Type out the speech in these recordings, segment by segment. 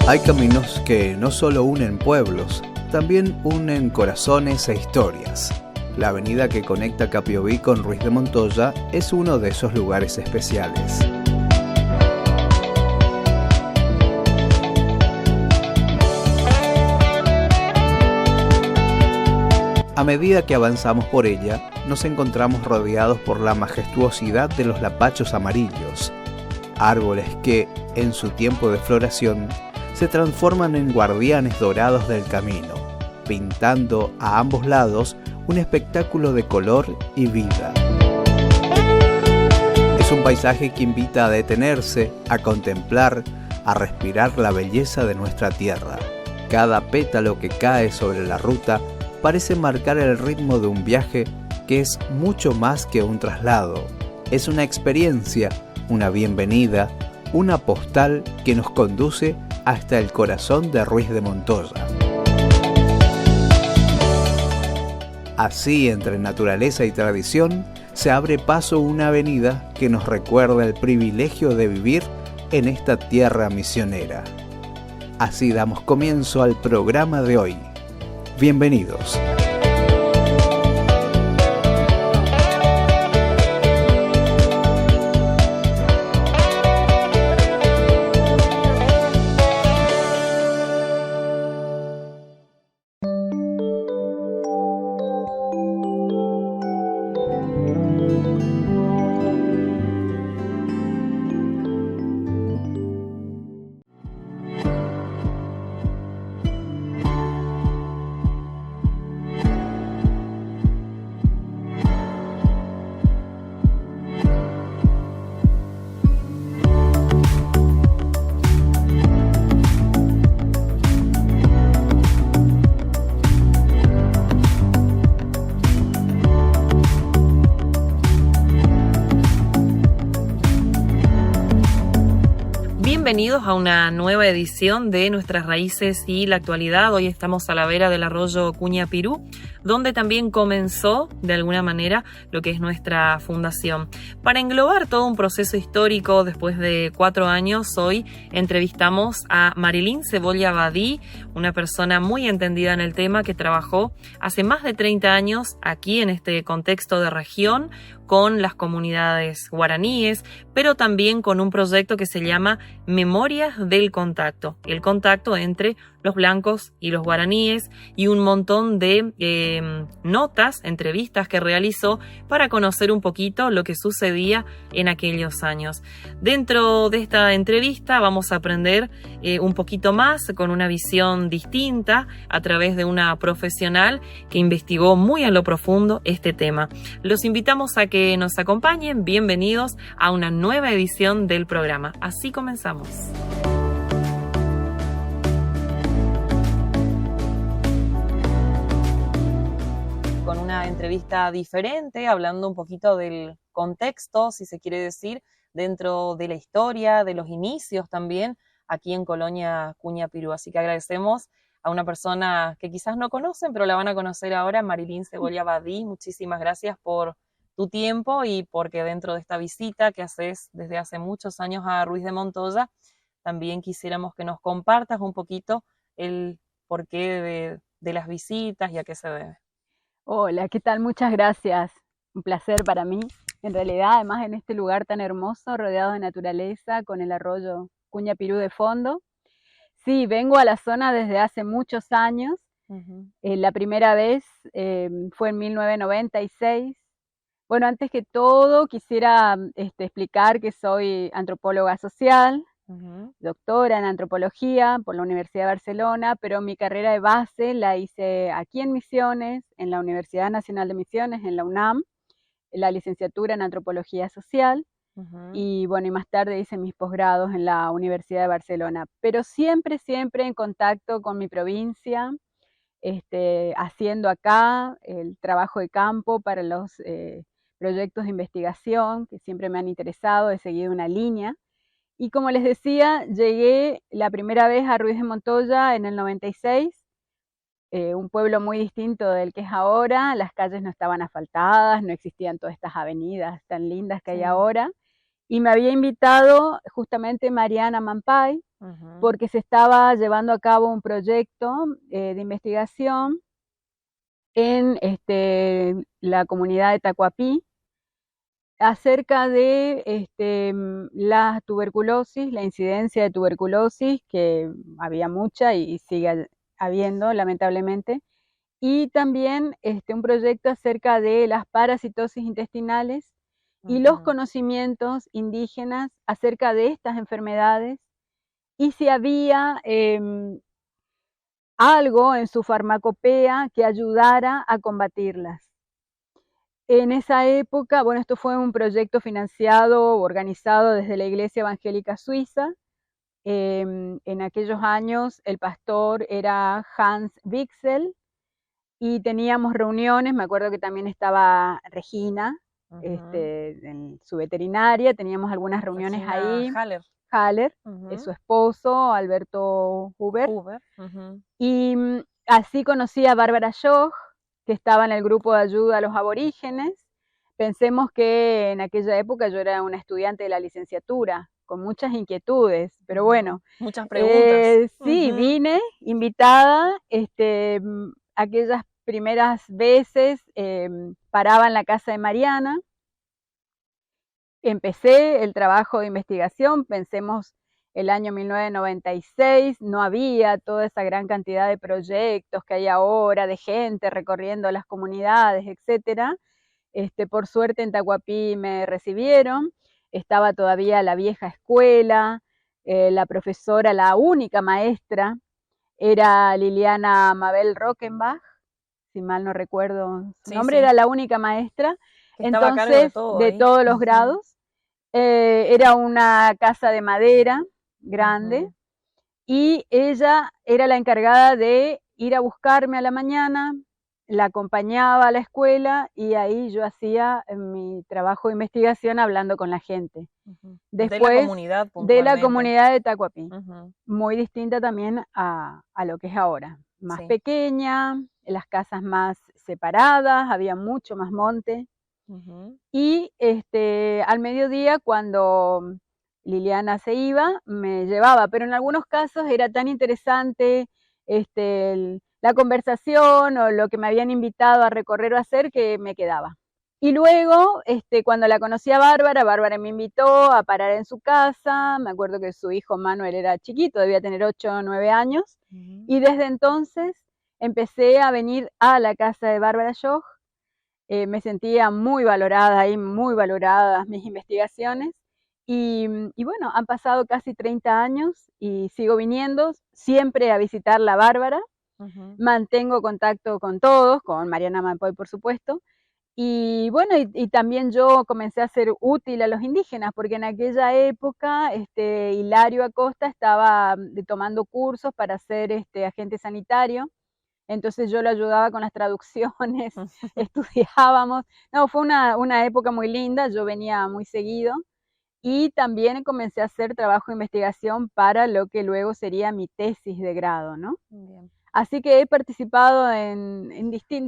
Hay caminos que no solo unen pueblos, también unen corazones e historias. La avenida que conecta Capiobí con Ruiz de Montoya es uno de esos lugares especiales. A medida que avanzamos por ella, nos encontramos rodeados por la majestuosidad de los lapachos amarillos, árboles que, en su tiempo de floración, se transforman en guardianes dorados del camino, pintando a ambos lados un espectáculo de color y vida. Es un paisaje que invita a detenerse, a contemplar, a respirar la belleza de nuestra tierra. Cada pétalo que cae sobre la ruta parece marcar el ritmo de un viaje que es mucho más que un traslado. Es una experiencia, una bienvenida, una postal que nos conduce hasta el corazón de Ruiz de Montoya. Así, entre naturaleza y tradición, se abre paso una avenida que nos recuerda el privilegio de vivir en esta tierra misionera. Así damos comienzo al programa de hoy. Bienvenidos. Bienvenidos a una nueva edición de Nuestras Raíces y la Actualidad. Hoy estamos a la vera del arroyo Cuñapirú, donde también comenzó, de alguna manera, lo que es nuestra fundación. Para englobar todo un proceso histórico, después de 4 años, hoy entrevistamos a Marilyn Cebolla Badí, una persona muy entendida en el tema que trabajó hace más de 30 años aquí en este contexto de región, con las comunidades guaraníes, pero también con un proyecto que se llama Memorias del Contacto, el contacto entre los blancos y los guaraníes, y un montón de notas, entrevistas que realizó para conocer un poquito lo que sucedía en aquellos años. Dentro de esta entrevista vamos a aprender un poquito más con una visión distinta a través de una profesional que investigó muy a lo profundo este tema. Los invitamos a que nos acompañen. Bienvenidos a una nueva edición del programa. Así comenzamos. Con una entrevista diferente, hablando un poquito del contexto, si se quiere decir, dentro de la historia, de los inicios también, aquí en Colonia Cuñapirú. Así que agradecemos a una persona que quizás no conocen, pero la van a conocer ahora, Marilyn Cebolla Badí. Muchísimas gracias por tu tiempo y porque dentro de esta visita que haces desde hace muchos años a Ruiz de Montoya, también quisiéramos que nos compartas un poquito el porqué de las visitas y a qué se debe. Hola, ¿qué tal? Muchas gracias. Un placer para mí. En realidad, además en este lugar tan hermoso, rodeado de naturaleza, con el arroyo Cuñapirú de fondo. Sí, vengo a la zona desde hace muchos años. La primera vez fue en 1996. Bueno, antes que todo quisiera explicar que soy antropóloga social, doctora en antropología por la Universidad de Barcelona, pero mi carrera de base la hice aquí en Misiones, en la Universidad Nacional de Misiones, en la UNAM, la licenciatura en antropología social, y bueno, y más tarde hice mis posgrados en la Universidad de Barcelona, pero siempre en contacto con mi provincia, haciendo acá el trabajo de campo para los proyectos de investigación que siempre me han interesado, he seguido una línea. Y como les decía, llegué la primera vez a Ruiz de Montoya en el 96, un pueblo muy distinto del que es ahora. Las calles no estaban asfaltadas, no existían todas estas avenidas tan lindas que hay ahora. y me había invitado justamente Mariana Mampay, porque se estaba llevando a cabo un proyecto de investigación en la comunidad de Tacuapí acerca de la tuberculosis, la incidencia de tuberculosis, que había mucha y sigue habiendo lamentablemente, y también un proyecto acerca de las parasitosis intestinales y los conocimientos indígenas acerca de estas enfermedades y si había algo en su farmacopea que ayudara a combatirlas. En esa época, bueno, esto fue un proyecto financiado, organizado desde la Iglesia Evangélica Suiza. En aquellos años el pastor era Hans Wixel y teníamos reuniones, me acuerdo que también estaba Regina, en su veterinaria, teníamos algunas reuniones Regina ahí. Haller, su esposo, Alberto Huber. Y así conocí a Bárbara Schoch, que estaba en el grupo de ayuda a los aborígenes. Pensemos que en aquella época yo era una estudiante de la licenciatura, con muchas inquietudes, pero bueno. Muchas preguntas. Sí, vine invitada, aquellas primeras veces paraba en la casa de Mariana. Empecé el trabajo de investigación, pensemos el año 1996, no había toda esa gran cantidad de proyectos que hay ahora, de gente recorriendo las comunidades, etcétera. Por suerte en Tacuapí me recibieron, estaba todavía la vieja escuela, la profesora, la única maestra, era Liliana Mabel Rockenbach, si mal no recuerdo su nombre, era la única maestra, entonces de todos los grados. Era una casa de madera grande y ella era la encargada de ir a buscarme a la mañana, la acompañaba a la escuela y ahí yo hacía mi trabajo de investigación hablando con la gente. Después, de la comunidad de Tacuapí, muy distinta también a lo que es ahora, más pequeña, las casas más separadas, había mucho más monte. Y al mediodía, cuando Liliana se iba, me llevaba, pero en algunos casos era tan interesante la conversación o lo que me habían invitado a recorrer o a hacer que me quedaba. Y luego, cuando la conocí a Bárbara, Bárbara me invitó a parar en su casa, me acuerdo que su hijo Manuel era chiquito, debía tener 8 o 9 años, y desde entonces empecé a venir a la casa de Bárbara Schoch. Me sentía muy valorada ahí, muy valoradas mis investigaciones. Y bueno, han pasado casi 30 años y sigo viniendo siempre a visitar la Bárbara. Mantengo contacto con todos, con Mariana Mampay, por supuesto. Y bueno, y también yo comencé a ser útil a los indígenas, porque en aquella época Hilario Acosta estaba tomando cursos para ser agente sanitario. Entonces yo lo ayudaba con las traducciones, estudiábamos. No, fue una época muy linda, yo venía muy seguido y también comencé a hacer trabajo de investigación para lo que luego sería mi tesis de grado, ¿no? Bien. Así que he participado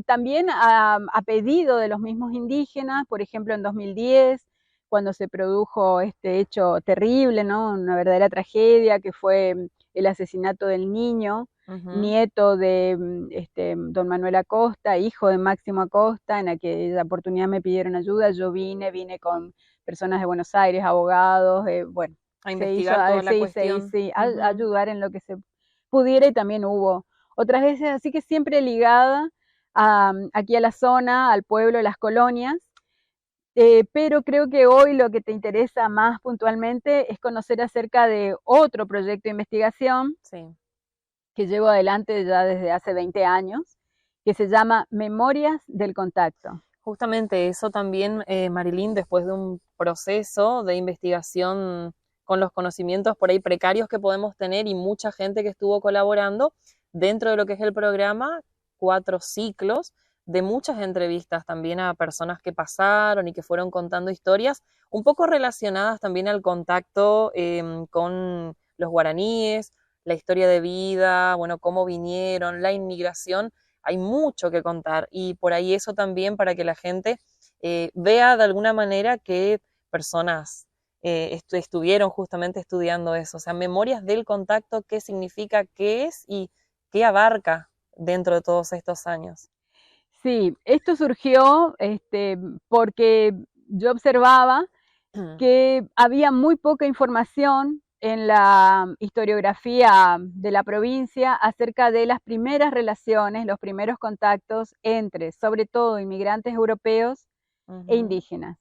también a pedido de los mismos indígenas, por ejemplo en 2010, cuando se produjo este hecho terrible, ¿no? Una verdadera tragedia que fue el asesinato del niño, nieto de don Manuel Acosta, hijo de Máximo Acosta. En aquella oportunidad me pidieron ayuda, yo vine con personas de Buenos Aires, abogados, bueno. A investigar toda la cuestión. Sí, a ayudar en lo que se pudiera, y también hubo otras veces, así que siempre ligada aquí a la zona, al pueblo, a las colonias. Pero creo que hoy lo que te interesa más puntualmente es conocer acerca de otro proyecto de investigación que llevo adelante ya desde hace 20 años, que se llama Memorias del Contacto. Justamente eso también, Marilyn, después de un proceso de investigación con los conocimientos por ahí precarios que podemos tener y mucha gente que estuvo colaborando dentro de lo que es el programa, 4 ciclos, de muchas entrevistas también a personas que pasaron y que fueron contando historias, un poco relacionadas también al contacto con los guaraníes, la historia de vida, bueno, cómo vinieron, la inmigración. Hay mucho que contar y por ahí eso también para que la gente vea de alguna manera que personas estuvieron justamente estudiando eso. O sea, memorias del contacto, qué significa, qué es y qué abarca dentro de todos estos años. Sí, esto surgió porque yo observaba que había muy poca información en la historiografía de la provincia acerca de las primeras relaciones, los primeros contactos entre, sobre todo, inmigrantes europeos e indígenas.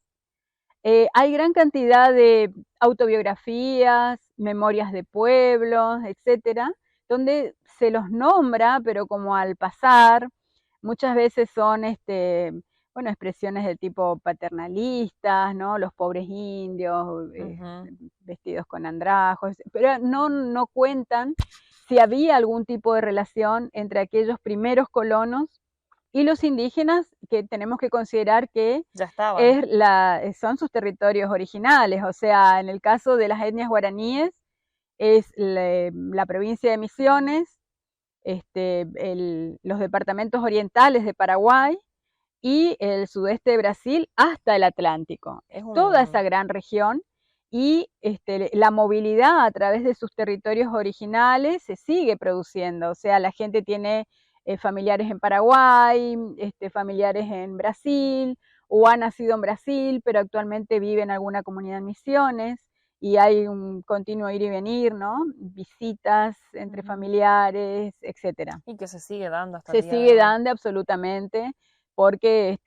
Hay gran cantidad de autobiografías, memorias de pueblos, etcétera, donde se los nombra, pero como al pasar, muchas veces son bueno, expresiones de tipo paternalistas, ¿no? Los pobres indios, vestidos con andrajos, pero no cuentan si había algún tipo de relación entre aquellos primeros colonos y los indígenas, que tenemos que considerar que ya estaban. Son sus territorios originales. O sea, en el caso de las etnias guaraníes, es la provincia de Misiones, los departamentos orientales de Paraguay y el sudeste de Brasil hasta el Atlántico. Toda esa gran región, y la movilidad a través de sus territorios originales se sigue produciendo. O sea, la gente tiene familiares en Paraguay, familiares en Brasil, o ha nacido en Brasil, pero actualmente vive en alguna comunidad en Misiones, y hay un continuo ir y venir, ¿no? Visitas entre familiares, etcétera. Y que se sigue dando hasta se el día sigue de dando absolutamente, porque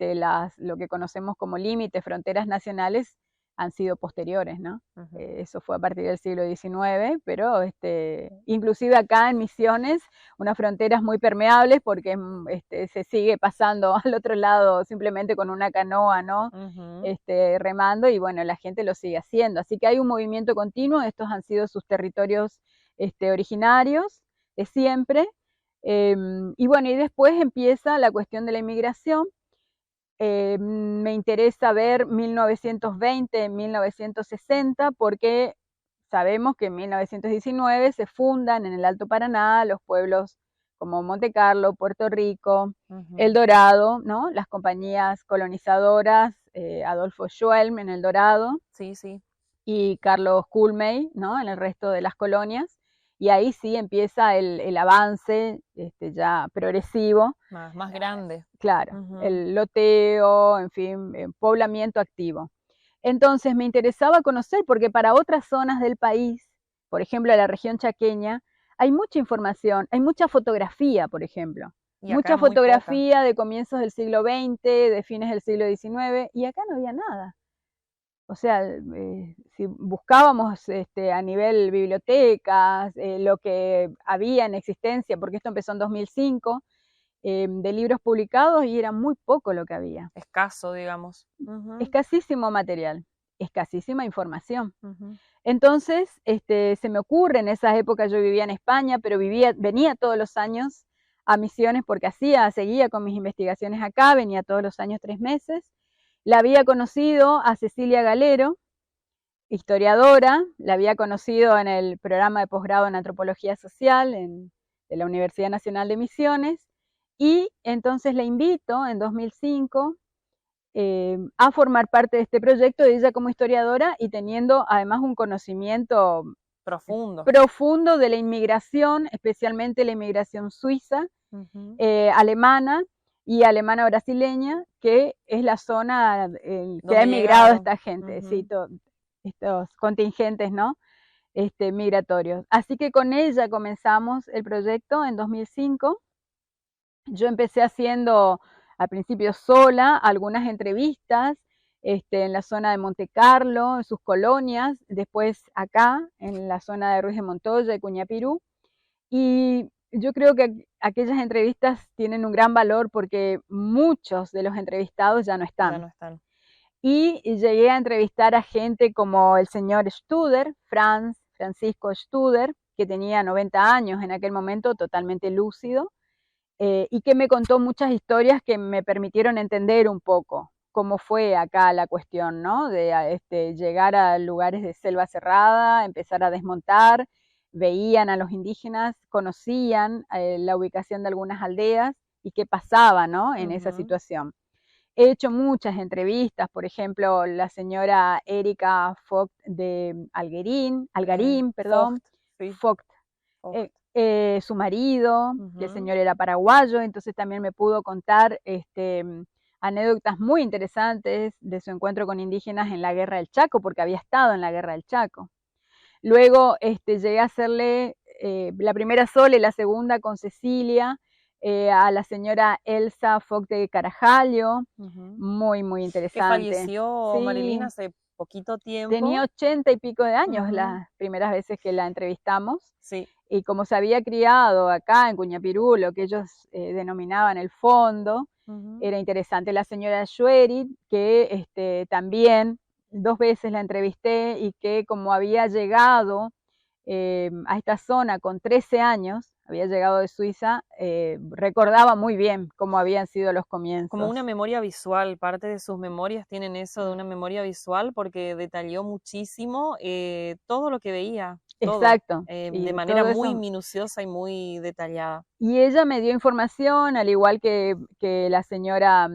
lo que conocemos como límites, fronteras nacionales, han sido posteriores, ¿no? Eso fue a partir del siglo XIX, pero inclusive acá en Misiones, unas fronteras muy permeables, porque se sigue pasando al otro lado simplemente con una canoa, ¿no? Remando, y bueno, la gente lo sigue haciendo. Así que hay un movimiento continuo, estos han sido sus territorios originarios de siempre. Y bueno, y después empieza la cuestión de la inmigración. Me interesa ver 1920, 1960, porque sabemos que en 1919 se fundan en el Alto Paraná los pueblos como Monte Carlo, Puerto Rico, El Dorado, ¿no? Las compañías colonizadoras, Adolfo Schoelm en El Dorado, sí, sí, y Carlos Coolmey, ¿no? En el resto de las colonias. Y ahí sí empieza el avance ya progresivo. Más grande. Claro, el loteo, en fin, poblamiento activo. Entonces me interesaba conocer, porque para otras zonas del país, por ejemplo, la región chaqueña, hay mucha información, hay mucha fotografía, por ejemplo. Mucha fotografía de comienzos del siglo XX, de fines del siglo XIX, y acá no había nada. O sea, si buscábamos a nivel bibliotecas, lo que había en existencia, porque esto empezó en 2005, de libros publicados, y era muy poco lo que había. Escaso, digamos. Escasísimo material, escasísima información. Entonces, se me ocurre, en esas épocas yo vivía en España, pero venía todos los años a Misiones, porque seguía con mis investigaciones acá, venía todos los años 3 meses. La había conocido a Cecilia Galero, historiadora, la había conocido en el programa de posgrado en Antropología Social de la Universidad Nacional de Misiones, y entonces la invito en 2005 a formar parte de este proyecto, de ella como historiadora, y teniendo además un conocimiento profundo de la inmigración, especialmente la inmigración suiza, alemana y alemana brasileña, que es la zona que ha emigrado esta gente, sí, estos contingentes, ¿no? Migratorios. Así que con ella comenzamos el proyecto en 2005. Yo empecé haciendo al principio sola algunas entrevistas en la zona de Monte Carlo, en sus colonias, después acá, en la zona de Ruiz de Montoya y Cuñapirú. Y yo creo que aquellas entrevistas tienen un gran valor, porque muchos de los entrevistados ya no están. Ya no están. Y llegué a entrevistar a gente como el señor Studer, Francisco Studer, que tenía 90 años en aquel momento, totalmente lúcido, y que me contó muchas historias que me permitieron entender un poco cómo fue acá la cuestión, ¿no? De llegar a lugares de selva cerrada, empezar a desmontar, veían a los indígenas, conocían la ubicación de algunas aldeas y qué pasaba, ¿no? En esa situación. He hecho muchas entrevistas, por ejemplo, la señora Erika Vogt de Algarín, perdón, Vogt, sí. su marido, que el señor era paraguayo, entonces también me pudo contar anécdotas muy interesantes de su encuentro con indígenas en la Guerra del Chaco, porque había estado en la Guerra del Chaco. Luego llegué a hacerle la primera sola y la segunda con Cecilia, a la señora Elsa Vogt de Carajal, muy, muy interesante. Que falleció, sí. Marilyn, hace poquito tiempo. Tenía 80 y pico de años las primeras veces que la entrevistamos. Sí. Y como se había criado acá en Cuñapirú, lo que ellos denominaban el fondo, era interesante. La señora Schwerit, que también 2 veces la entrevisté y que como había llegado a esta zona con 13 años, había llegado de Suiza, recordaba muy bien cómo habían sido los comienzos. Como una memoria visual, parte de sus memorias tienen eso de una memoria visual porque detalló muchísimo todo lo que veía. Todo, exacto. De manera muy minuciosa y muy detallada. Y ella me dio información, al igual que la señora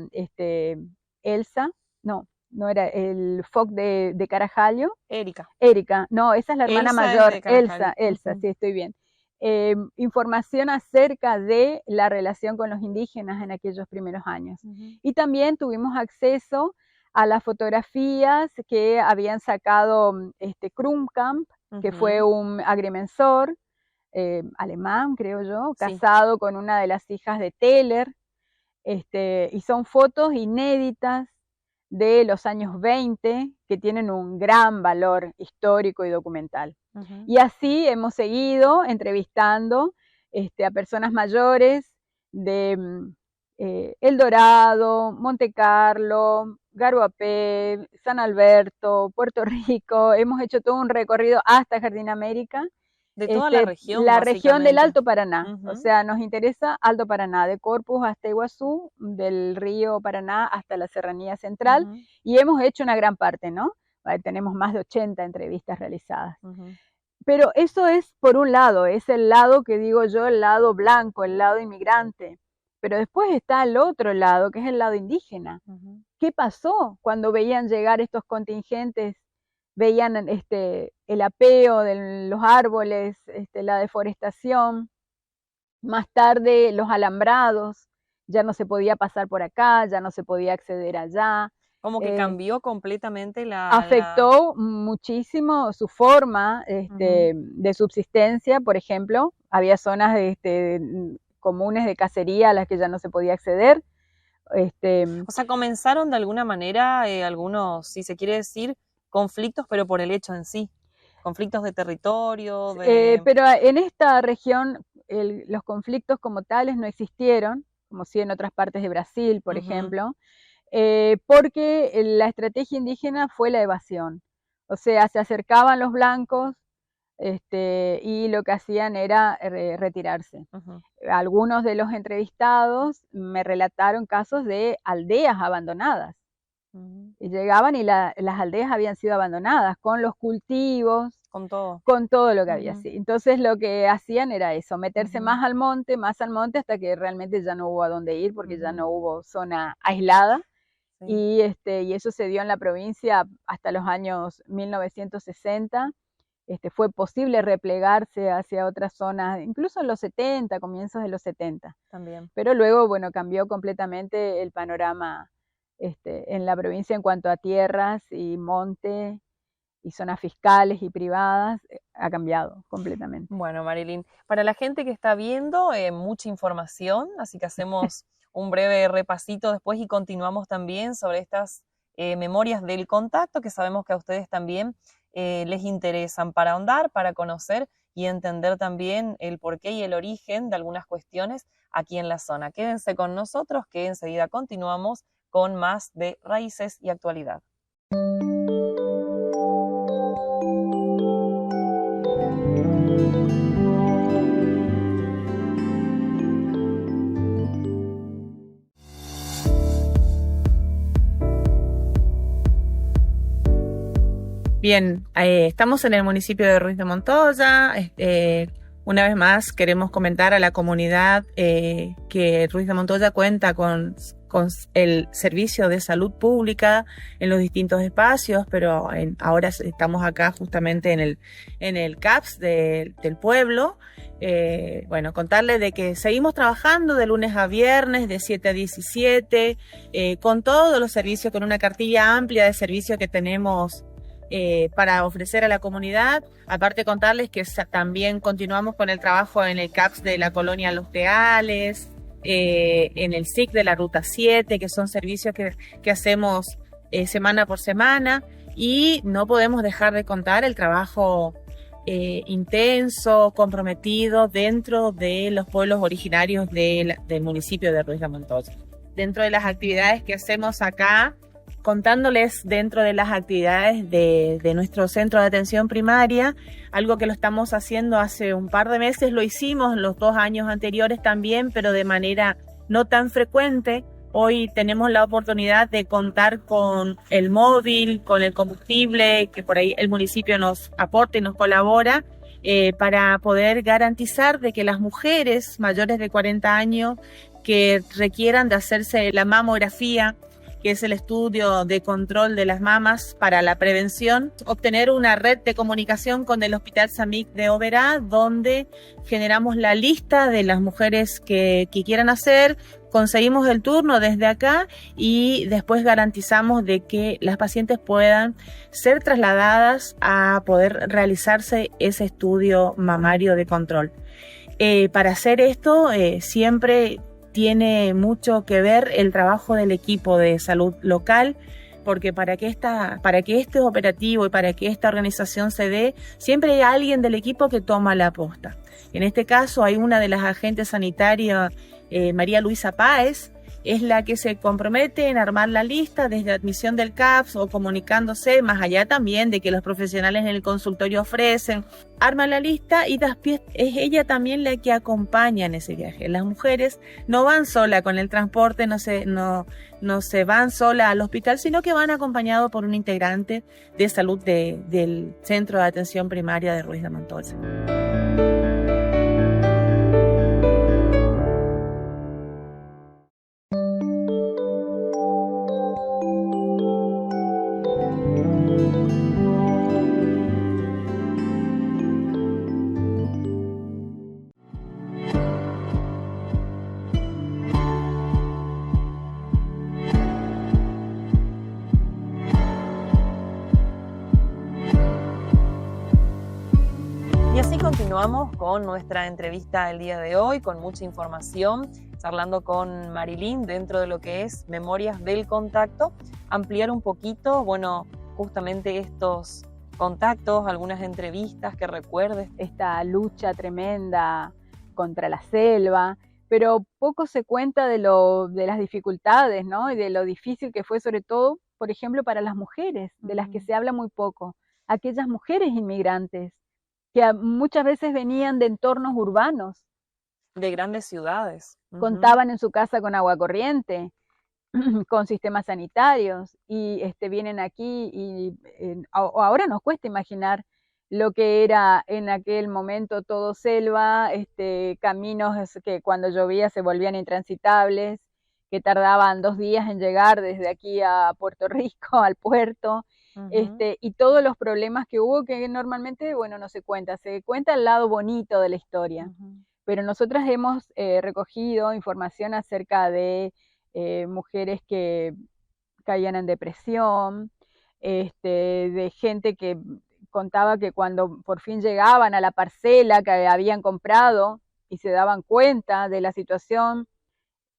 Elsa, no era el Vogt de Carajal. Erika, no, esa es la hermana mayor, Elsa, sí, estoy bien. Información acerca de la relación con los indígenas en aquellos primeros años. Y también tuvimos acceso a las fotografías que habían sacado Krumkamp, que fue un agrimensor alemán, creo yo, casado con una de las hijas de Teller, y son fotos inéditas de los años 20 que tienen un gran valor histórico y documental. Y así hemos seguido entrevistando a personas mayores de El Dorado, Monte Carlo, Garuapé, San Alberto, Puerto Rico. Hemos hecho todo un recorrido hasta Jardín América. De toda la región. La región del Alto Paraná. O sea, nos interesa Alto Paraná, de Corpus hasta Iguazú, del río Paraná hasta la Serranía Central. Y hemos hecho una gran parte, ¿no? Tenemos más de 80 entrevistas realizadas. Pero eso es por un lado, es el lado que digo yo, el lado blanco, el lado inmigrante. Pero después está el otro lado, que es el lado indígena. ¿Qué pasó cuando veían llegar estos contingentes? Veían el apeo de los árboles, la deforestación, más tarde los alambrados, ya no se podía pasar por acá, ya no se podía acceder allá. Como que cambió completamente afectó muchísimo su forma de subsistencia, por ejemplo, había zonas comunes de cacería a las que ya no se podía acceder. O sea, comenzaron de alguna manera algunos, si se quiere decir, conflictos, pero por el hecho en sí, conflictos de territorio. Pero en esta región los conflictos como tales no existieron, como sí en otras partes de Brasil, por ejemplo, porque la estrategia indígena fue la evasión. O sea, se acercaban los blancos y lo que hacían era retirarse. Algunos de los entrevistados me relataron casos de aldeas abandonadas. Y llegaban y las aldeas habían sido abandonadas con los cultivos, con todo lo que había. Sí. Entonces lo que hacían era eso, meterse más al monte, hasta que realmente ya no hubo a dónde ir porque ya no hubo zona aislada. Sí. Y eso se dio en la provincia hasta los años 1960. Fue posible replegarse hacia otras zonas, incluso en los 70, comienzos de los 70. También. Pero luego, bueno, cambió completamente el panorama en la provincia en cuanto a tierras y monte y zonas fiscales y privadas, ha cambiado completamente. Bueno, Marilyn, para la gente que está viendo, mucha información, así que hacemos un breve repasito después y continuamos también sobre estas memorias del contacto que sabemos que a ustedes también les interesan para ahondar, para conocer y entender también el porqué y el origen de algunas cuestiones aquí en la zona. Quédense con nosotros que enseguida continuamos con más de Raíces y Actualidad. Bien, estamos en el municipio de Ruiz de Montoya, Una vez más, queremos comentar a la comunidad que Ruiz de Montoya cuenta con el servicio de salud pública en los distintos espacios, pero ahora estamos acá justamente en el CAPS del pueblo. Bueno, contarles de que seguimos trabajando de lunes a viernes, de 7 a 17, con todos los servicios, con una cartilla amplia de servicios que tenemos para ofrecer a la comunidad. Aparte contarles que también continuamos con el trabajo en el CAPS de la colonia Los Teales, en el SIC de la Ruta 7, que son servicios que hacemos semana por semana, y no podemos dejar de contar el trabajo intenso, comprometido dentro de los pueblos originarios del municipio de Ruiz de Montoya. Dentro de las actividades que hacemos acá, contándoles dentro de las actividades de nuestro centro de atención primaria, algo que lo estamos haciendo hace un par de meses, lo hicimos los 2 años anteriores también, pero de manera no tan frecuente. Hoy tenemos la oportunidad de contar con el móvil, con el combustible, que por ahí el municipio nos aporta y nos colabora, para poder garantizar de que las mujeres mayores de 40 años que requieran de hacerse la mamografía, que es el estudio de control de las mamas para la prevención, obtener una red de comunicación con el Hospital Samic de Oberá, donde generamos la lista de las mujeres que quieran hacer, conseguimos el turno desde acá y después garantizamos de que las pacientes puedan ser trasladadas a poder realizarse ese estudio mamario de control. Para hacer esto siempre tiene mucho que ver el trabajo del equipo de salud local, porque para que este operativo y para que esta organización se dé, siempre hay alguien del equipo que toma la posta. En este caso hay una de las agentes sanitarias, María Luisa Páez, es la que se compromete en armar la lista desde admisión del CAPS o comunicándose, más allá también de que los profesionales en el consultorio ofrecen, arma la lista y es ella también la que acompaña en ese viaje. Las mujeres no van sola con el transporte, no se van sola al hospital, sino que van acompañados por un integrante de salud del Centro de Atención Primaria de Ruiz de Montoya. Y así continuamos con nuestra entrevista el día de hoy, con mucha información, charlando con Marilyn dentro de lo que es Memorias del Contacto, ampliar un poquito, bueno, justamente estos contactos, algunas entrevistas que recuerdes. Esta lucha tremenda contra la selva, pero poco se cuenta de las dificultades, ¿no? Y de lo difícil que fue, sobre todo, por ejemplo, para las mujeres, de las que se habla muy poco, aquellas mujeres inmigrantes que muchas veces venían de entornos urbanos. De grandes ciudades. Contaban en su casa con agua corriente, con sistemas sanitarios, y vienen aquí y ahora nos cuesta imaginar lo que era en aquel momento todo selva, caminos que cuando llovía se volvían intransitables, que tardaban 2 días en llegar desde aquí a Puerto Rico, al puerto, y todos los problemas que hubo que normalmente, bueno, no se cuenta el lado bonito de la historia, pero nosotras hemos recogido información acerca de mujeres que caían en depresión, de gente que contaba que cuando por fin llegaban a la parcela que habían comprado y se daban cuenta de la situación,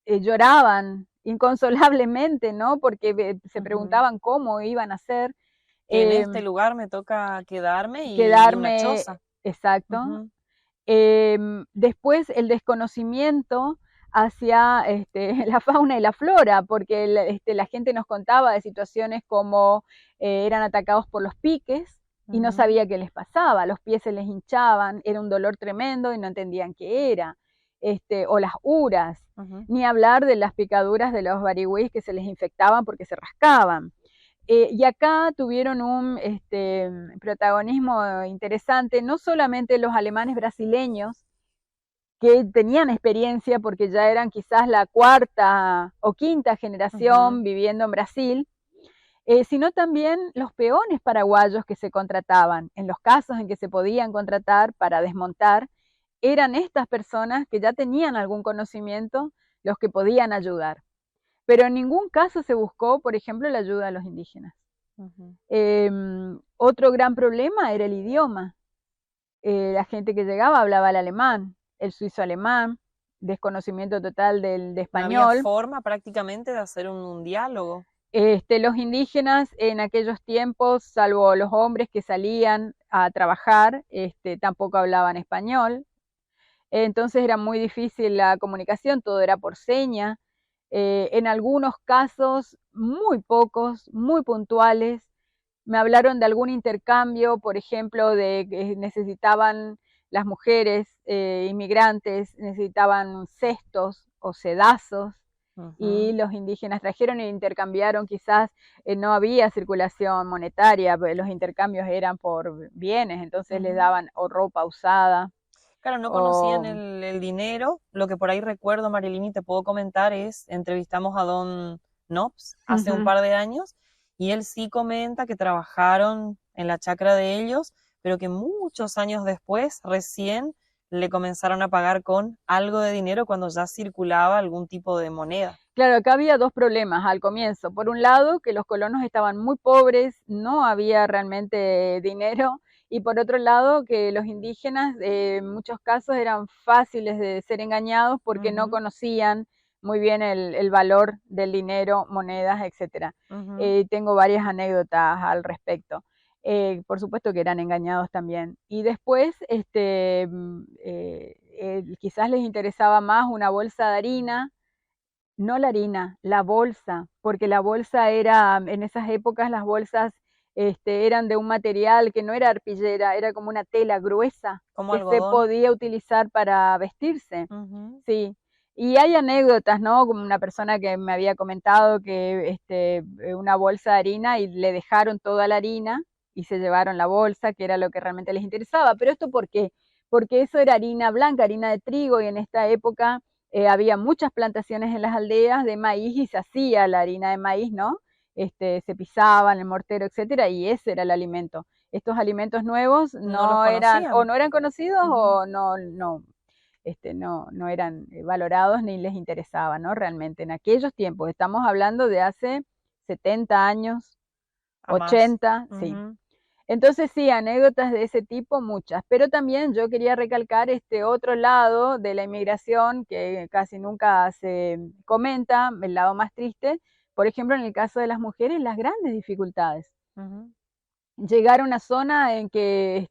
lloraban inconsolablemente, ¿no? Porque se preguntaban cómo iban a hacer. En este lugar me toca quedarme y una choza. Exacto. Después el desconocimiento hacia la fauna y la flora, porque la gente nos contaba de situaciones como eran atacados por los piques y no sabía qué les pasaba, los pies se les hinchaban, era un dolor tremendo y no entendían qué era, o las uras, ni hablar de las picaduras de los barigüís que se les infectaban porque se rascaban. Y acá tuvieron un protagonismo interesante, no solamente los alemanes brasileños, que tenían experiencia porque ya eran quizás la cuarta o quinta generación viviendo en Brasil, sino también los peones paraguayos que se contrataban. En los casos en que se podían contratar para desmontar, eran estas personas que ya tenían algún conocimiento los que podían ayudar. Pero en ningún caso se buscó, por ejemplo, la ayuda a los indígenas. Otro gran problema era el idioma. La gente que llegaba hablaba el alemán, el suizo alemán, desconocimiento total de español. No había forma prácticamente de hacer un diálogo. Los indígenas en aquellos tiempos, salvo los hombres que salían a trabajar, tampoco hablaban español. Entonces era muy difícil la comunicación, todo era por seña. En algunos casos, muy pocos, muy puntuales, me hablaron de algún intercambio, por ejemplo, de que necesitaban las mujeres inmigrantes, necesitaban cestos o sedazos, y los indígenas trajeron e intercambiaron, quizás no había circulación monetaria, los intercambios eran por bienes, entonces les daban o ropa usada. Claro, no conocían el dinero. Lo que por ahí recuerdo, Marilini, te puedo comentar es, entrevistamos a don Nops hace un par de años, y él sí comenta que trabajaron en la chacra de ellos, pero que muchos años después recién le comenzaron a pagar con algo de dinero cuando ya circulaba algún tipo de moneda. Claro, acá había dos problemas al comienzo. Por un lado, que los colonos estaban muy pobres, no había realmente dinero, y por otro lado, que los indígenas en muchos casos eran fáciles de ser engañados porque no conocían muy bien el valor del dinero, monedas, etc. Tengo varias anécdotas al respecto. Por supuesto que eran engañados también. Y después, quizás les interesaba más una bolsa de harina, no la harina, la bolsa, porque la bolsa era, en esas épocas las bolsas eran de un material que no era arpillera, era como una tela gruesa, como que algodón. se podía utilizar para vestirse. Sí. Y hay anécdotas, ¿no? Como una persona que me había comentado que una bolsa de harina y le dejaron toda la harina y se llevaron la bolsa, que era lo que realmente les interesaba. Pero ¿esto por qué? Porque eso era harina blanca, harina de trigo, y en esta época había muchas plantaciones en las aldeas de maíz y se hacía la harina de maíz, ¿no? Se pisaban, el mortero, etcétera, y ese era el alimento. Estos alimentos nuevos no eran, o no eran conocidos, o no eran valorados ni les interesaba, ¿no? Realmente en aquellos tiempos, estamos hablando de hace 70 años, 80, sí. Entonces sí, anécdotas de ese tipo muchas, pero también yo quería recalcar este otro lado de la inmigración que casi nunca se comenta, el lado más triste, por ejemplo en el caso de las mujeres, las grandes dificultades. Llegar a una zona en que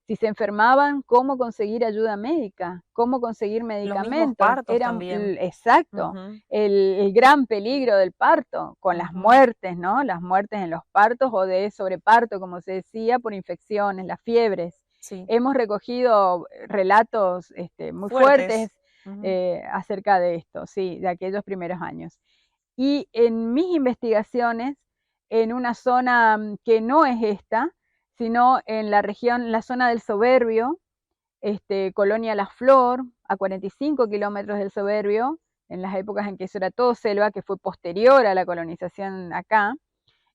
si se enfermaban, cómo conseguir ayuda médica, cómo conseguir medicamentos. Los mismos partos también. Exacto, el gran peligro del parto, con las muertes, ¿no? Las muertes en los partos o de sobreparto, como se decía, por infecciones, las fiebres. Sí. Hemos recogido relatos muy fuertes acerca de esto, sí, de aquellos primeros años. Y en mis investigaciones, en una zona que no es esta, sino en la región, la zona del Soberbio, Colonia La Flor, a 45 kilómetros del Soberbio, en las épocas en que eso era todo selva, que fue posterior a la colonización acá.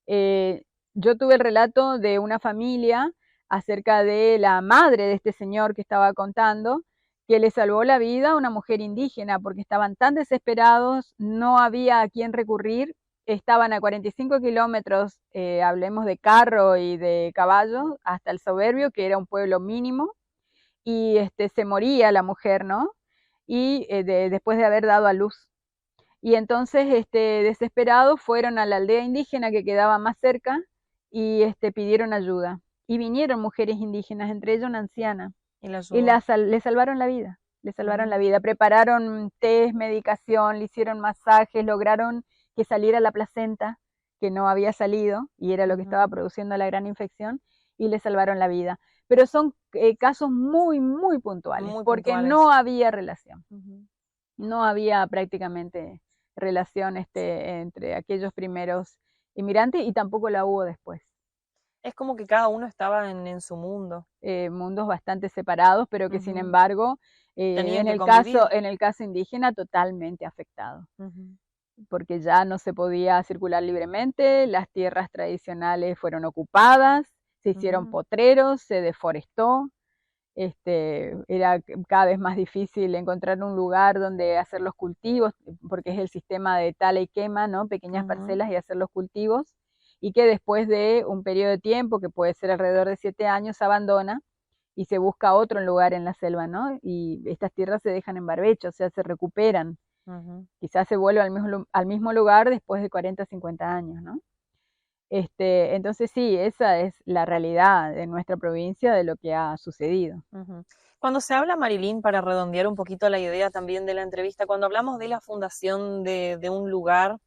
Yo tuve el relato de una familia acerca de la madre de este señor que estaba contando, que le salvó la vida a una mujer indígena porque estaban tan desesperados, no había a quién recurrir, estaban a 45 kilómetros, hablemos de carro y de caballo, hasta el Soberbio, que era un pueblo mínimo, y se moría la mujer, ¿no? Y después de haber dado a luz. Y entonces, desesperados, fueron a la aldea indígena que quedaba más cerca y pidieron ayuda. Y vinieron mujeres indígenas, entre ellas una anciana, y le salvaron la vida. Le salvaron la vida. Prepararon test, medicación, le hicieron masajes, lograron que saliera la placenta, que no había salido, y era lo que estaba produciendo la gran infección, y le salvaron la vida. Pero son casos muy, muy puntuales, porque no había relación. No había prácticamente relación entre aquellos primeros inmigrantes y tampoco la hubo después. Es como que cada uno estaba en su mundo. Mundos bastante separados, pero que sin Ujú. embargo, Tenían en que el convivir. en el caso indígena, totalmente afectado, Ujú. porque ya no se podía circular libremente, las tierras tradicionales fueron ocupadas, se hicieron Ujú. potreros, se deforestó, era cada vez más difícil encontrar un lugar donde hacer los cultivos, porque es el sistema de tala y quema, ¿no? Pequeñas Ujú. parcelas y hacer los cultivos, y que después de un periodo de tiempo, que puede ser alrededor de 7 años, se abandona y se busca otro lugar en la selva, ¿no? Y estas tierras se dejan en barbecho, o sea, se recuperan. Ujú. Quizás se vuelve al mismo lugar después de 40, 50 años, ¿no? Entonces sí, esa es la realidad de nuestra provincia de lo que ha sucedido. Ujú. Cuando se habla, Marilyn, para redondear un poquito la idea también de la entrevista, cuando hablamos de la fundación de un lugar,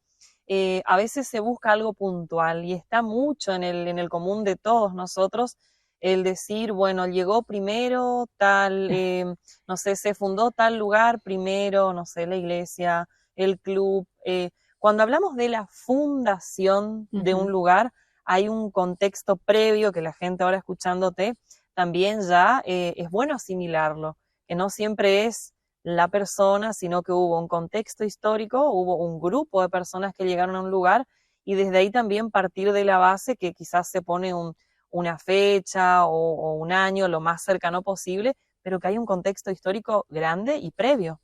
a veces se busca algo puntual y está mucho en el común de todos nosotros el decir, bueno, llegó primero tal, no sé, se fundó tal lugar primero, no sé, la iglesia, el club. Cuando hablamos de la fundación de un lugar, hay un contexto previo que la gente ahora escuchándote también ya es bueno asimilarlo, que no siempre es la persona, sino que hubo un contexto histórico, hubo un grupo de personas que llegaron a un lugar y desde ahí también partir de la base que quizás se pone una fecha o un año lo más cercano posible, pero que hay un contexto histórico grande y previo.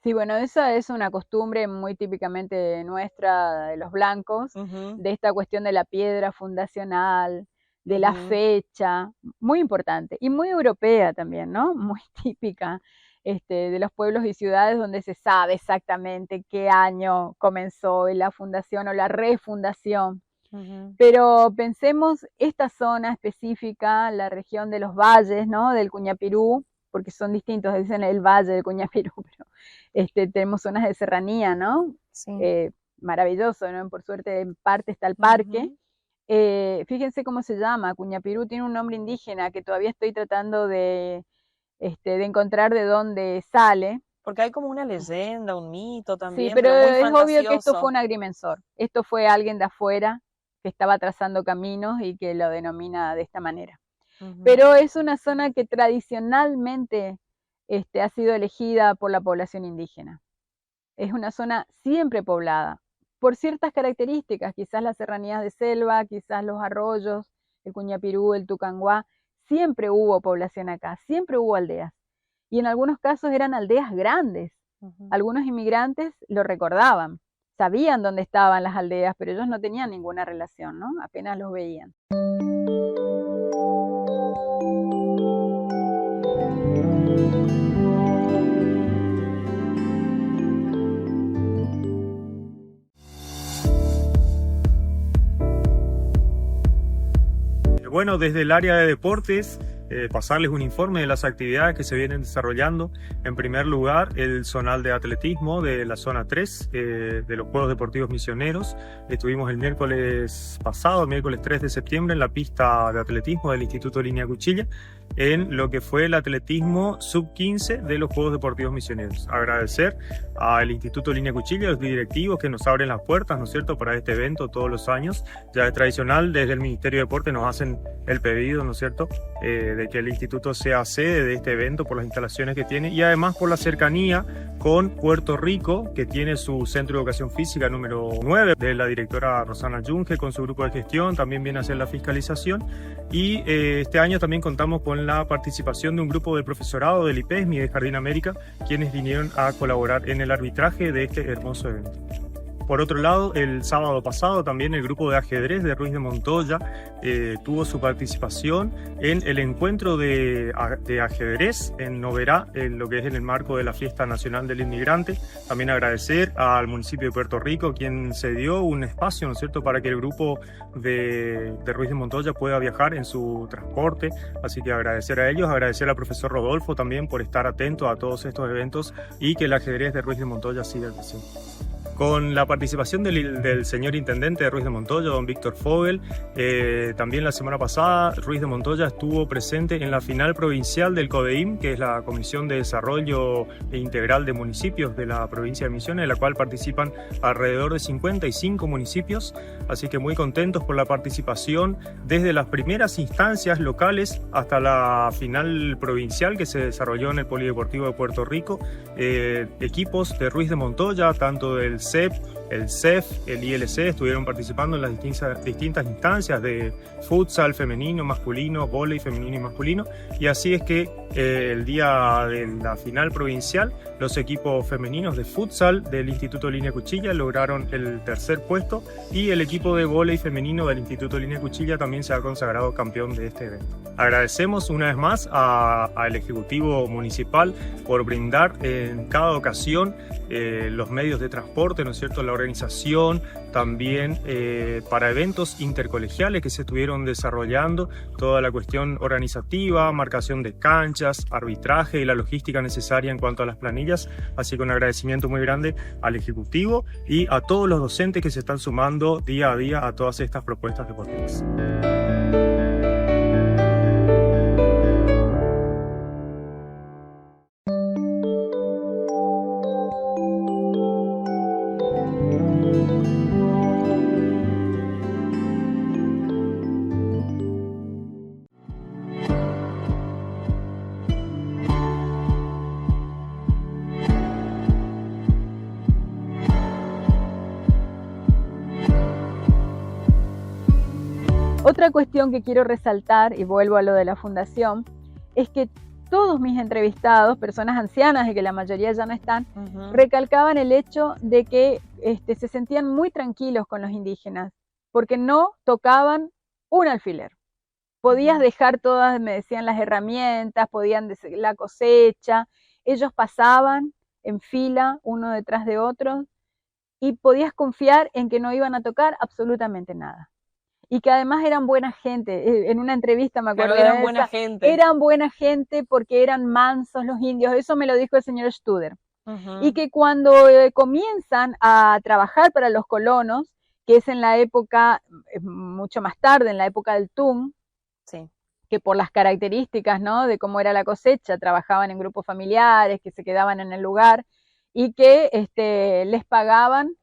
Sí, bueno, esa es una costumbre muy típicamente nuestra, de los blancos, Ujú. de esta cuestión de la piedra fundacional, de la Ujú. fecha, muy importante, y muy europea también, ¿no? Muy típica, de los pueblos y ciudades donde se sabe exactamente qué año comenzó la fundación o la refundación. Ujú. Pero pensemos esta zona específica, la región de los valles, ¿no? Del Cuñapirú, porque son distintos, dicen el valle del Cuñapirú, pero tenemos zonas de serranía, ¿no? Sí. Maravilloso, ¿no? Por suerte en parte está el parque. Ujú. Fíjense cómo se llama, Cuñapirú tiene un nombre indígena que todavía estoy tratando de encontrar de dónde sale. Porque hay como una leyenda, un mito Sí, también, pero pero muy es obvio que esto fue fantasioso. un agrimensor. Esto fue alguien de afuera que estaba trazando caminos y que lo denomina de esta manera. Ujú. Pero es una zona que tradicionalmente ha sido elegida por la población indígena. Es una zona siempre poblada por ciertas características, quizás las serranías de selva, quizás los arroyos, el Cuñapirú, el Tucanguá, siempre hubo población acá, siempre hubo aldeas. Y en algunos casos eran aldeas grandes. Ujú. Algunos inmigrantes lo recordaban, sabían dónde estaban las aldeas, pero ellos no tenían ninguna relación, ¿no? Apenas los veían. Bueno, desde el área de deportes, pasarles un informe de las actividades que se vienen desarrollando. En primer lugar, el zonal de atletismo de la zona 3 de los Juegos Deportivos Misioneros. Estuvimos el miércoles pasado, el miércoles 3 de septiembre, en la pista de atletismo del Instituto Línea Cuchilla, en lo que fue el atletismo sub-15 de los Juegos Deportivos Misioneros. Agradecer al Instituto Línea Cuchilla, a los directivos que nos abren las puertas, ¿no es cierto?, para este evento todos los años. Ya es tradicional, desde el Ministerio de Deporte nos hacen el pedido, ¿no es cierto?, de que el instituto sea sede de este evento por las instalaciones que tiene y además por la cercanía con Puerto Rico, que tiene su centro de educación física número 9 de la directora Rosana Yunge con su grupo de gestión, también viene a hacer la fiscalización y este año también contamos con la participación de un grupo del profesorado del IPESMI de Jardín América, quienes vinieron a colaborar en el arbitraje de este hermoso evento. Por otro lado, el sábado pasado también el grupo de ajedrez de Ruiz de Montoya tuvo su participación en el encuentro de ajedrez en Noverá, en lo que es en el marco de la Fiesta Nacional del Inmigrante. También agradecer al municipio de Puerto Rico, quien se dio un espacio, ¿no es cierto?, para que el grupo de Ruiz de Montoya pueda viajar en su transporte. Así que agradecer a ellos, agradecer al profesor Rodolfo también por estar atento a todos estos eventos y que el ajedrez de Ruiz de Montoya siga creciendo. con la participación del señor intendente de Ruiz de Montoya, don Víctor Fogel. También la semana pasada Ruiz de Montoya estuvo presente en la final provincial del CODEIM, que es la Comisión de Desarrollo Integral de Municipios de la provincia de Misiones, en la cual participan alrededor de 55 municipios, así que muy contentos por la participación desde las primeras instancias locales hasta la final provincial que se desarrolló en el Polideportivo de Puerto Rico. Equipos de Ruiz de Montoya, tanto del CEP, el CEF, el ILC, estuvieron participando en las distintas instancias de futsal femenino, masculino, vóley femenino y masculino, y así es que el día de la final provincial los equipos femeninos de futsal del Instituto Línea Cuchilla lograron el tercer puesto y el equipo de vóley femenino del Instituto Línea Cuchilla también se ha consagrado campeón de este evento. Agradecemos una vez más al Ejecutivo Municipal por brindar en cada ocasión los medios de transporte, ¿no es cierto?, la organización, también para eventos intercolegiales que se estuvieron desarrollando, toda la cuestión organizativa, marcación de canchas, arbitraje y la logística necesaria en cuanto a las planillas. Así que un agradecimiento muy grande al Ejecutivo y a todos los docentes que se están sumando día a día a todas estas propuestas deportivas. Otra cuestión que quiero resaltar, y vuelvo a lo de la fundación, es que todos mis entrevistados, personas ancianas y que la mayoría ya no están, recalcaban el hecho de que se sentían muy tranquilos con los indígenas, porque no tocaban un alfiler. Podías dejar todas, me decían, las herramientas, podían decir la cosecha, ellos pasaban en fila, uno detrás de otro, y podías confiar en que no iban a tocar absolutamente nada. Y que además eran buena gente. En una entrevista me acuerdo Claro, eran buena gente. Eran buena gente porque eran mansos los indios, eso me lo dijo el señor Studer. Y que cuando comienzan a trabajar para los colonos, que es en la época, mucho más tarde, en la época del TUM, sí, que por las características, ¿no?, de cómo era la cosecha, trabajaban en grupos familiares, que se quedaban en el lugar, y que les pagaban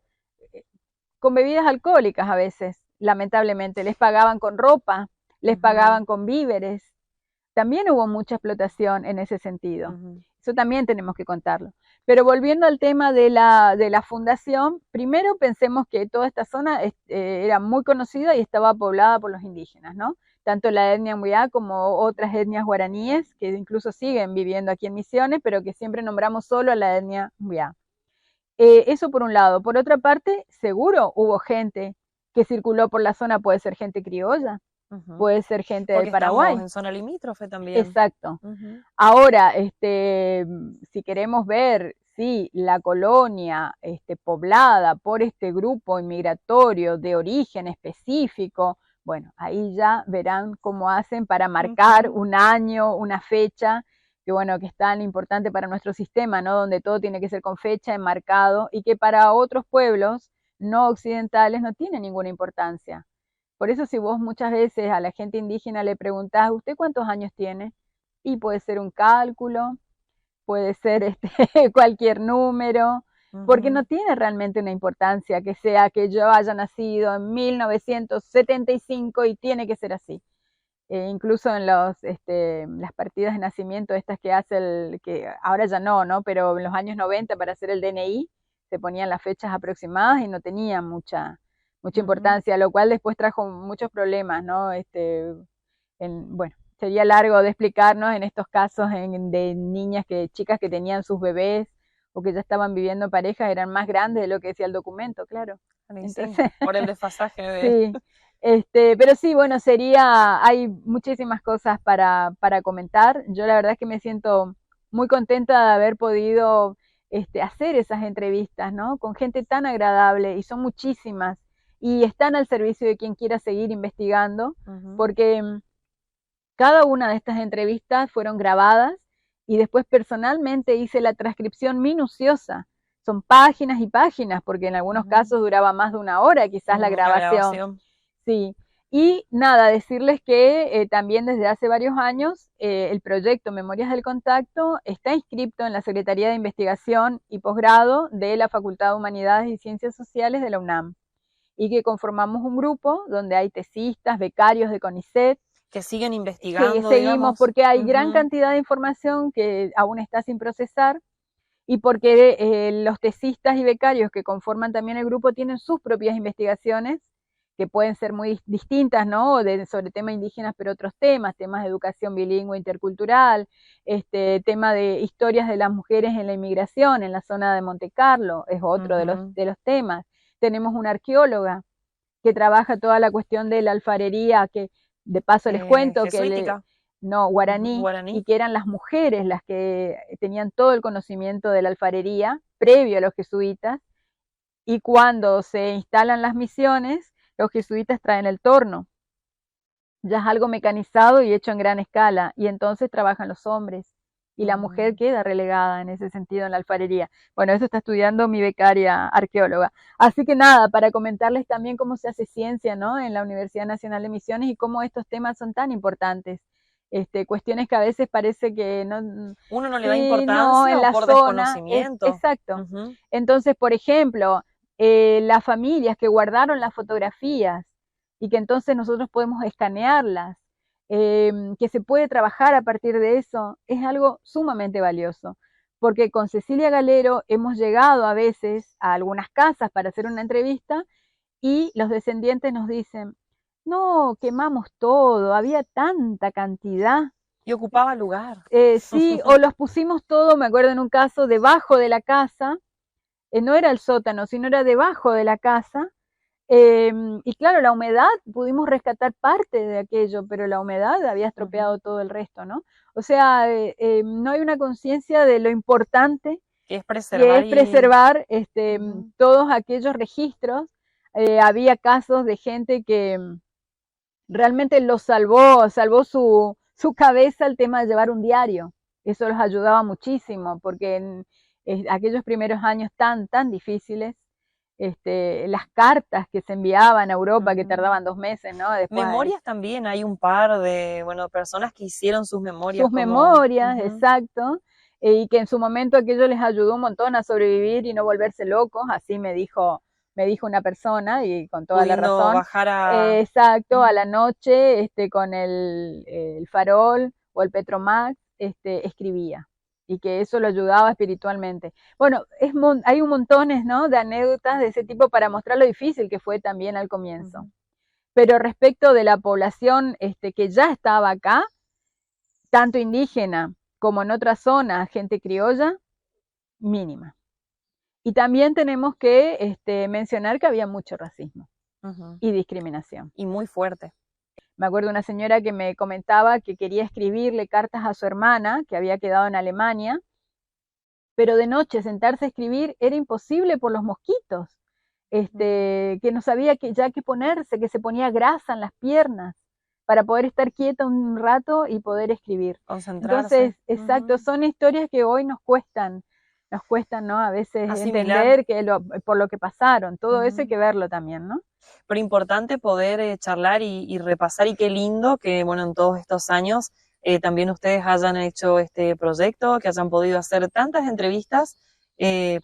con bebidas alcohólicas a veces. Lamentablemente, les pagaban con ropa, les pagaban con víveres. También hubo mucha explotación en ese sentido. Eso también tenemos que contarlo. Pero volviendo al tema de la fundación, primero pensemos que toda esta zona era muy conocida y estaba poblada por los indígenas, ¿no? Tanto la etnia Mbuya como otras etnias guaraníes, que incluso siguen viviendo aquí en Misiones, pero que siempre nombramos solo a la etnia Mbuya. Eso por un lado. Por otra parte, seguro hubo gente que circuló por la zona, puede ser gente criolla, puede ser gente del Paraguay. En zona limítrofe también. Exacto. Ahora, si queremos ver si la colonia poblada por este grupo inmigratorio de origen específico, bueno, ahí ya verán cómo hacen para marcar un año, una fecha, que bueno, que es tan importante para nuestro sistema, ¿no?, donde todo tiene que ser con fecha, enmarcado, y que para otros pueblos no occidentales no tiene ninguna importancia. Por eso si vos muchas veces a la gente indígena le preguntás, ¿usted cuántos años tiene? Y puede ser un cálculo, puede ser cualquier número, porque no tiene realmente una importancia que sea que yo haya nacido en 1975 y tiene que ser así. Incluso en las partidas de nacimiento estas que hace que ahora ya no, pero en los años 90 para hacer el DNI, se ponían las fechas aproximadas y no tenía mucha importancia, lo cual después trajo muchos problemas, ¿no? Bueno, sería largo de explicarnos en estos casos de chicas que tenían sus bebés o que ya estaban viviendo en parejas, eran más grandes de lo que decía el documento, claro. Entonces, por el desfasaje de... Sí. Pero sí, bueno, hay muchísimas cosas para comentar. Yo la verdad es que me siento muy contenta de haber podido hacer esas entrevistas, ¿no?, con gente tan agradable, y son muchísimas, y están al servicio de quien quiera seguir investigando, porque cada una de estas entrevistas fueron grabadas y después personalmente hice la transcripción minuciosa son páginas y páginas, porque en algunos casos duraba más de una hora quizás la grabación. Sí. Y nada, decirles que también desde hace varios años el proyecto Memorias del Contacto está inscrito en la Secretaría de Investigación y Posgrado de la Facultad de Humanidades y Ciencias Sociales de la UNAM, y que conformamos un grupo donde hay tesistas, becarios de CONICET, que siguen investigando. Que seguimos, digamos, porque hay gran cantidad de información que aún está sin procesar, y porque los tesistas y becarios que conforman también el grupo tienen sus propias investigaciones, que pueden ser muy distintas, ¿no? Sobre temas indígenas, pero otros temas de educación bilingüe intercultural, tema de historias de las mujeres en la inmigración en la zona de Monte Carlo, es otro de los temas. Tenemos una arqueóloga que trabaja toda la cuestión de la alfarería, que de paso les cuento jesuítica. Guaraní, y que eran las mujeres las que tenían todo el conocimiento de la alfarería previo a los jesuitas, y cuando se instalan las misiones, los jesuitas traen el torno, ya es algo mecanizado y hecho en gran escala, y entonces trabajan los hombres, y la mujer queda relegada en ese sentido en la alfarería. Bueno, eso está estudiando mi becaria arqueóloga. Así que nada, para comentarles también cómo se hace ciencia, ¿no?, en la Universidad Nacional de Misiones, y cómo estos temas son tan importantes. Cuestiones que a veces parece que uno no le da importancia, en la por zona, desconocimiento. Exacto. Entonces, por ejemplo, las familias que guardaron las fotografías y que entonces nosotros podemos escanearlas, que se puede trabajar a partir de eso, es algo sumamente valioso, porque con Cecilia Galero hemos llegado a veces a algunas casas para hacer una entrevista y los descendientes nos dicen: no, quemamos todo, había tanta cantidad. Y ocupaba lugar. Sí, o los pusimos todo, me acuerdo en un caso, debajo de la casa, no era el sótano, sino era debajo de la casa, y claro, la humedad, pudimos rescatar parte de aquello, pero la humedad había estropeado todo el resto, ¿no? O sea, no hay una conciencia de lo importante que es preservar, todos aquellos registros. Había casos de gente que realmente lo salvó su cabeza el tema de llevar un diario. Eso los ayudaba muchísimo, porque en aquellos primeros años tan difíciles, las cartas que se enviaban a Europa, que tardaban 2 meses, ¿no? Después, memorias también, hay un par de personas que hicieron sus memorias. Sus memorias, exacto, y que en su momento aquello les ayudó un montón a sobrevivir y no volverse locos, así me dijo una persona, y con toda la razón. Bajar exacto, a la noche, con el farol o el Petromax, escribía, y que eso lo ayudaba espiritualmente. Bueno, hay un montones, ¿no?, de anécdotas de ese tipo para mostrar lo difícil que fue también al comienzo. Pero respecto de la población que ya estaba acá, tanto indígena como en otras zonas, gente criolla, mínima. Y también tenemos que mencionar que había mucho racismo y discriminación. Y muy fuerte. Me acuerdo de una señora que me comentaba que quería escribirle cartas a su hermana, que había quedado en Alemania, pero de noche sentarse a escribir era imposible por los mosquitos, que no sabía qué ponerse, que se ponía grasa en las piernas para poder estar quieta un rato y poder escribir. Concentrarse. Entonces, exacto, son historias que hoy nos cuestan, ¿no?, a veces entender por lo que pasaron. Todo eso hay que verlo también, ¿no? Pero importante poder charlar y repasar, y qué lindo que, bueno, en todos estos años también ustedes hayan hecho este proyecto, que hayan podido hacer tantas entrevistas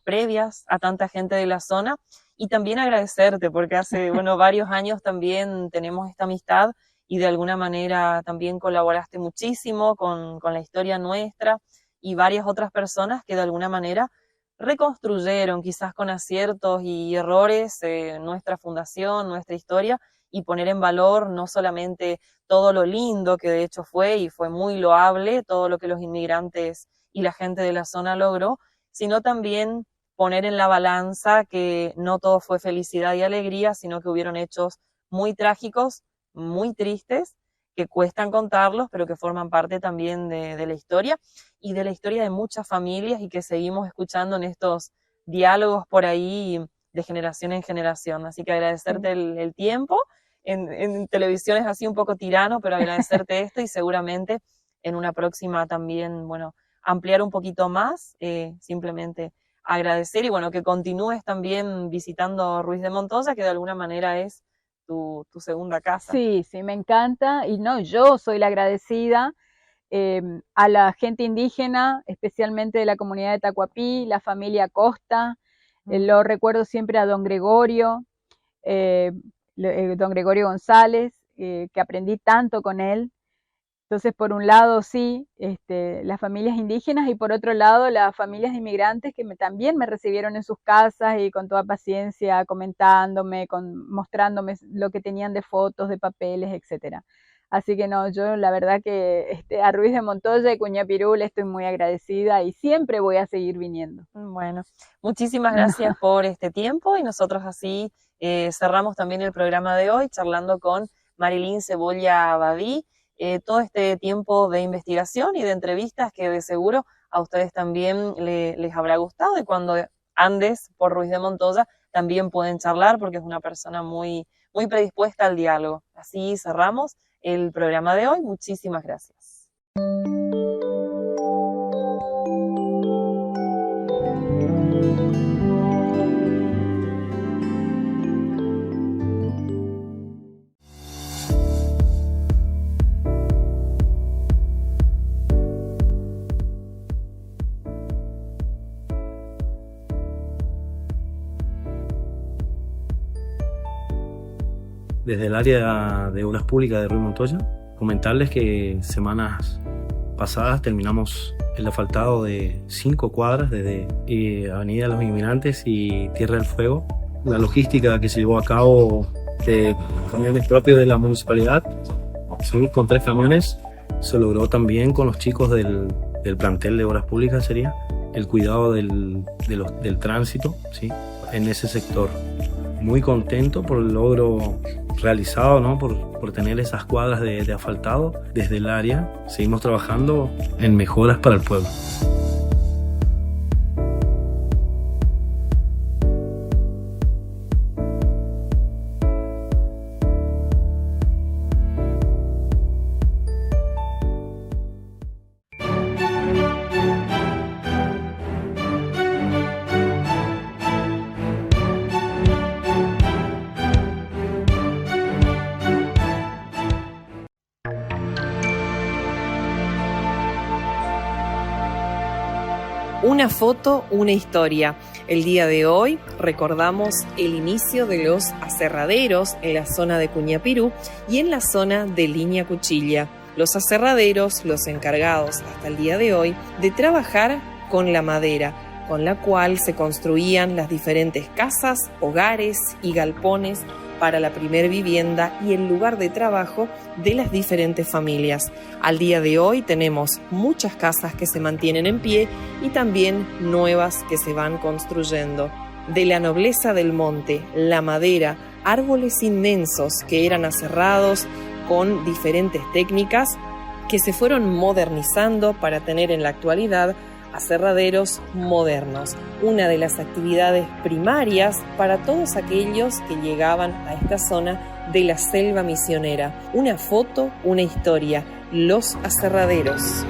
previas a tanta gente de la zona, y también agradecerte, porque hace, bueno, varios años también tenemos esta amistad, y de alguna manera también colaboraste muchísimo con la historia nuestra, y varias otras personas que de alguna manera reconstruyeron, quizás con aciertos y errores, nuestra fundación, nuestra historia, y poner en valor no solamente todo lo lindo que de hecho fue, y fue muy loable, todo lo que los inmigrantes y la gente de la zona logró, sino también poner en la balanza que no todo fue felicidad y alegría, sino que hubieron hechos muy trágicos, muy tristes, que cuestan contarlos, pero que forman parte también de la historia, y de la historia de muchas familias, y que seguimos escuchando en estos diálogos por ahí de generación en generación. Así que agradecerte el tiempo. En televisión es así un poco tirano, pero agradecerte esto, y seguramente en una próxima también, bueno, ampliar un poquito más, simplemente agradecer y bueno, que continúes también visitando Ruiz de Montoya, que de alguna manera es tu segunda casa. Sí, me encanta. Y no, yo soy la agradecida a la gente indígena, especialmente de la comunidad de Tacuapí, la familia Costa. Lo recuerdo siempre a don Gregorio González, que aprendí tanto con él. Entonces, por un lado, sí, las familias indígenas, y por otro lado, las familias de inmigrantes que también me recibieron en sus casas y con toda paciencia, comentándome, mostrándome lo que tenían de fotos, de papeles, etcétera. Así que no, yo la verdad que a Ruiz de Montoya y Cuña Pirú le estoy muy agradecida y siempre voy a seguir viniendo. Bueno, muchísimas gracias por este tiempo y nosotros así cerramos también el programa de hoy charlando con Marilyn Cebolla Badí. Todo este tiempo de investigación y de entrevistas que de seguro a ustedes también les habrá gustado, y cuando andes por Ruiz de Montoya también pueden charlar porque es una persona muy, muy predispuesta al diálogo. Así cerramos el programa de hoy. Muchísimas gracias. Desde el área de Obras Públicas de Ruiz Montoya, comentarles que semanas pasadas terminamos el asfaltado de 5 cuadras desde Avenida de los Inmigrantes y Tierra del Fuego. La logística que se llevó a cabo de camiones propios de la municipalidad, sí, con 3 camiones, se logró también con los chicos del plantel de Obras Públicas, sería el cuidado del tránsito, ¿sí?, en ese sector. Muy contento por el logro realizado, ¿no?, por tener esas cuadras de asfaltado desde el área. Seguimos trabajando en mejoras para el pueblo. Una foto, una historia. El día de hoy recordamos el inicio de los aserraderos en la zona de Cuña Pirú y en la zona de Línea Cuchilla. Los aserraderos, los encargados hasta el día de hoy de trabajar con la madera, con la cual se construían las diferentes casas, hogares y galpones para la primer vivienda y el lugar de trabajo de las diferentes familias. Al día de hoy tenemos muchas casas que se mantienen en pie y también nuevas que se van construyendo. De la nobleza del monte, la madera, árboles inmensos que eran aserrados con diferentes técnicas que se fueron modernizando para tener en la actualidad aserraderos modernos, una de las actividades primarias para todos aquellos que llegaban a esta zona de la selva misionera. Una foto, una historia, los aserraderos.